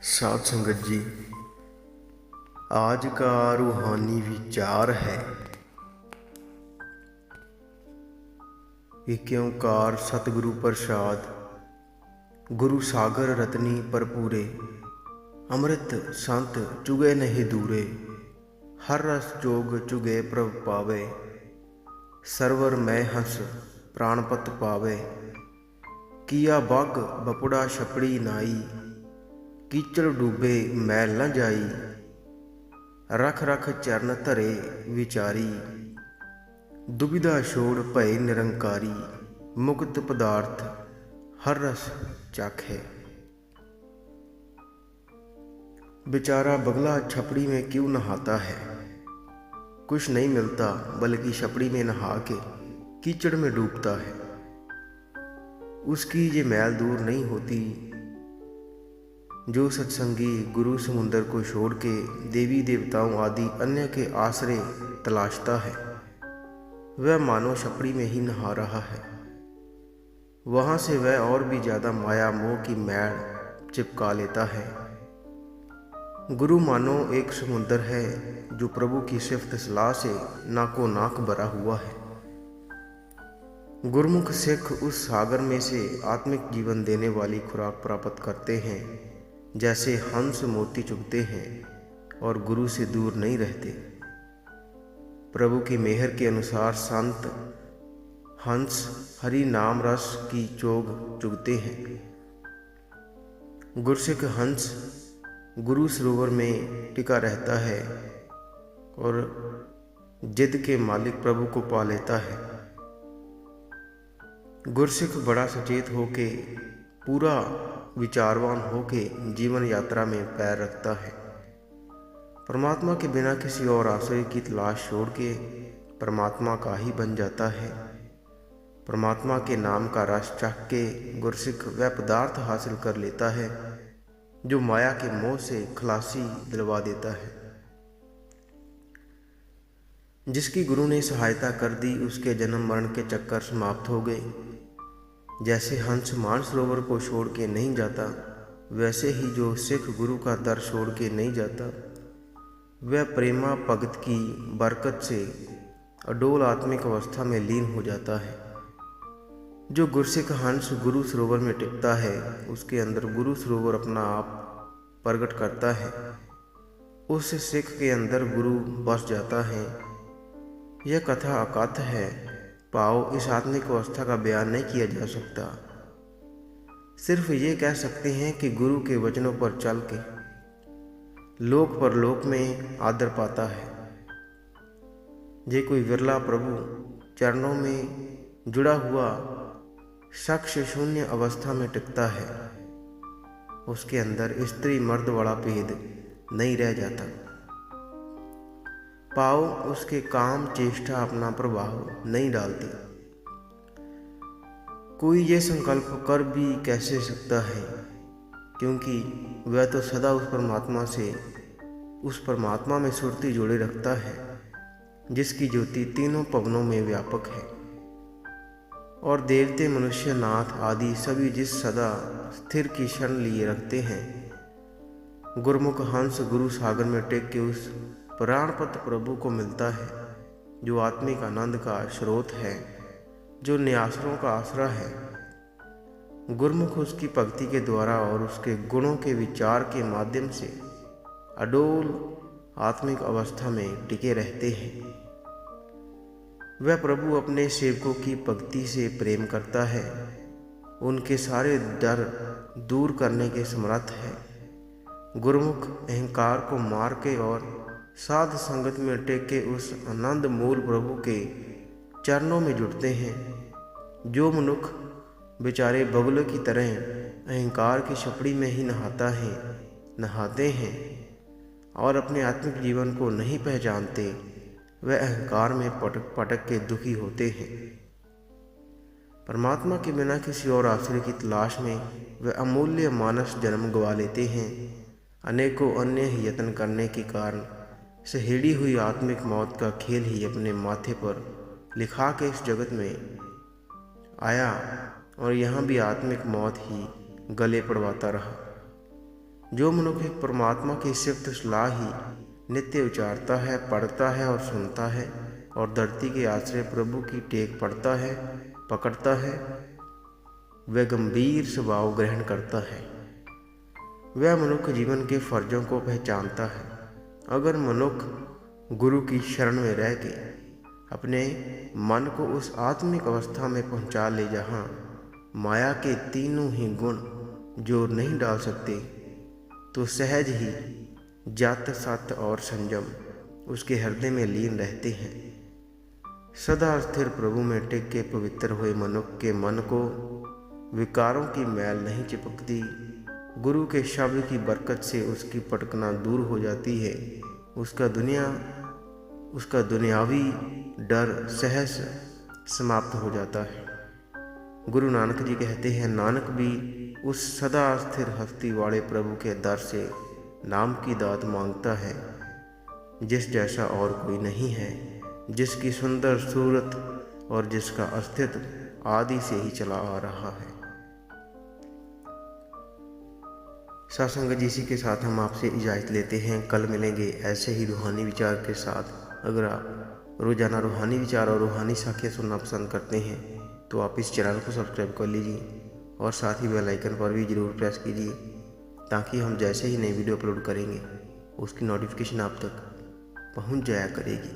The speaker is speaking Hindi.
साध संगत जी, आज का रूहानी विचार है एक ओंकार सतगुरु प्रसाद, गुरु सागर रतनी परपूरे, अमृत संत चुगे नहीं दूरे, हर रस जोग चुगे प्रभ पावे, सरवर मैं हंस प्राणपत पावे, किया बाग बपुड़ा छपड़ी नाई, कीचड़ डूबे मैल न जाई, रख रख चरण धरे विचारी, दुविधा छोड़ भय निरंकारी, मुक्त पदार्थ हर रस चाखे। बेचारा बगला छपड़ी में क्यों नहाता है, कुछ नहीं मिलता बल्कि छपड़ी में नहा के कीचड़ में डूबता है। उसकी ये मैल दूर नहीं होती जो सत्संगी गुरु समुंदर को छोड़ के देवी देवताओं आदि अन्य के आश्रय तलाशता है। वह मानो छपड़ी में ही नहा रहा है। वहाँ से वह और भी ज़्यादा माया मोह की मैल चिपका लेता है। गुरु मानो एक समुंदर है जो प्रभु की सिफ्त सलाह से नाको नाक भरा हुआ है। गुरमुख सिख उस सागर में से आत्मिक जीवन देने वाली खुराक प्राप्त करते हैं, जैसे हंस मोती चुगते हैं और गुरु से दूर नहीं रहते। प्रभु की मेहर के अनुसार संत हंस हरि नाम रस की चोग चुगते हैं। गुरसिख हंस गुरु सरोवर में टिका रहता है और जिद के मालिक प्रभु को पा लेता है। गुरसिख बड़ा सचेत होके, पूरा विचारवान होके जीवन यात्रा में पैर रखता है। परमात्मा के बिना किसी और आश्रय की तलाश छोड़ के परमात्मा का ही बन जाता है। परमात्मा के नाम का रस चख के गुरसिख वह पदार्थ हासिल कर लेता है जो माया के मोह से खलासी दिलवा देता है। जिसकी गुरु ने सहायता कर दी, उसके जन्म मरण के चक्कर समाप्त हो गए। जैसे हंस मानसरोवर को छोड़ के नहीं जाता, वैसे ही जो सिख गुरु का दर छोड़ के नहीं जाता, वह प्रेमा भगत की बरकत से अडोल आत्मिक अवस्था में लीन हो जाता है। जो गुरसिख हंस गुरु सरोवर में टिकता है, उसके अंदर गुरु सरोवर अपना आप प्रकट करता है। उस सिख के अंदर गुरु बस जाता है। यह कथा अकथ है, पाओ इस आत्मिक अवस्था का बयान नहीं किया जा सकता। सिर्फ ये कह सकते हैं कि गुरु के वचनों पर चल के लोक परलोक में आदर पाता है। जे कोई विरला प्रभु चरणों में जुड़ा हुआ शख्स शून्य अवस्था में टिकता है, उसके अंदर स्त्री मर्द वाला भेद नहीं रह जाता। पाओ उसके काम चेष्टा अपना प्रभाव नहीं डालती। कोई ये संकल्प कर भी कैसे सकता है, क्योंकि वह तो सदा उस परमात्मा में सुरती जोड़े रखता है, जिसकी ज्योति तीनों पवनों में व्यापक है। और देवते मनुष्य नाथ आदि सभी जिस सदा स्थिर की शरण लिए रखते हैं। गुरमुख हंस गुरु सागर में टेक के उस प्राणपत प्रभु को मिलता है जो आत्मिक आनंद का स्रोत है, जो न्यासरों का आसरा है। गुरमुख उसकी भक्ति के द्वारा और उसके गुणों के विचार के माध्यम से अडोल आत्मिक अवस्था में टिके रहते हैं। वह प्रभु अपने सेवकों की भक्ति से प्रेम करता है, उनके सारे डर दूर करने के समर्थ है। गुरमुख अहंकार को मार के और साध संगत में टेक के उस आनंद मूल प्रभु के चरणों में जुड़ते हैं। जो मनुष्य बेचारे बगुलों की तरह अहंकार की छपड़ी में ही नहाते हैं और अपने आत्मिक जीवन को नहीं पहचानते, वह अहंकार में पटक पटक के दुखी होते हैं। परमात्मा के बिना किसी और आश्रय की तलाश में वह अमूल्य मानस जन्म गवा लेते हैं। अनेकों अन्य यत्न करने के कारण सहेड़ी हुई आत्मिक मौत का खेल ही अपने माथे पर लिखा के इस जगत में आया और यहाँ भी आत्मिक मौत ही गले पड़वाता रहा। जो मनुष्य परमात्मा की सिफ्त सलाह ही नित्य उचारता है, पढ़ता है और सुनता है और धरती के आश्रय प्रभु की टेक पड़ता है, पकड़ता है, वह गंभीर स्वभाव ग्रहण करता है। वह मनुष्य जीवन के फर्जों को पहचानता है। अगर मनुष्य गुरु की शरण में रह के अपने मन को उस आत्मिक अवस्था में पहुंचा ले जहां माया के तीनों ही गुण जोर नहीं डाल सकते, तो सहज ही जात सत्य और संयम उसके हृदय में लीन रहते हैं। सदा स्थिर प्रभु में टिक के पवित्र हुए मनुष्य के मन को विकारों की मैल नहीं चिपकती। गुरु के शब्द की बरकत से उसकी पटकना दूर हो जाती है। उसका दुनियावी डर सहज समाप्त हो जाता है। गुरु नानक जी कहते हैं, नानक भी उस सदा स्थिर हस्ती वाले प्रभु के दर से नाम की दात मांगता है, जिस जैसा और कोई नहीं है, जिसकी सुंदर सूरत और जिसका अस्तित्व आदि से ही चला आ रहा है। सत्संग जी, इसी के साथ हम आपसे इजाज़त लेते हैं। कल मिलेंगे ऐसे ही रूहानी विचार के साथ। अगर आप रोज़ाना रूहानी विचार और रूहानी साखियाँ सुनना पसंद करते हैं तो आप इस चैनल को सब्सक्राइब कर लीजिए और साथ ही बेल आइकन पर भी ज़रूर प्रेस कीजिए, ताकि हम जैसे ही नई वीडियो अपलोड करेंगे उसकी नोटिफिकेशन आप तक पहुंच जाया करेगी।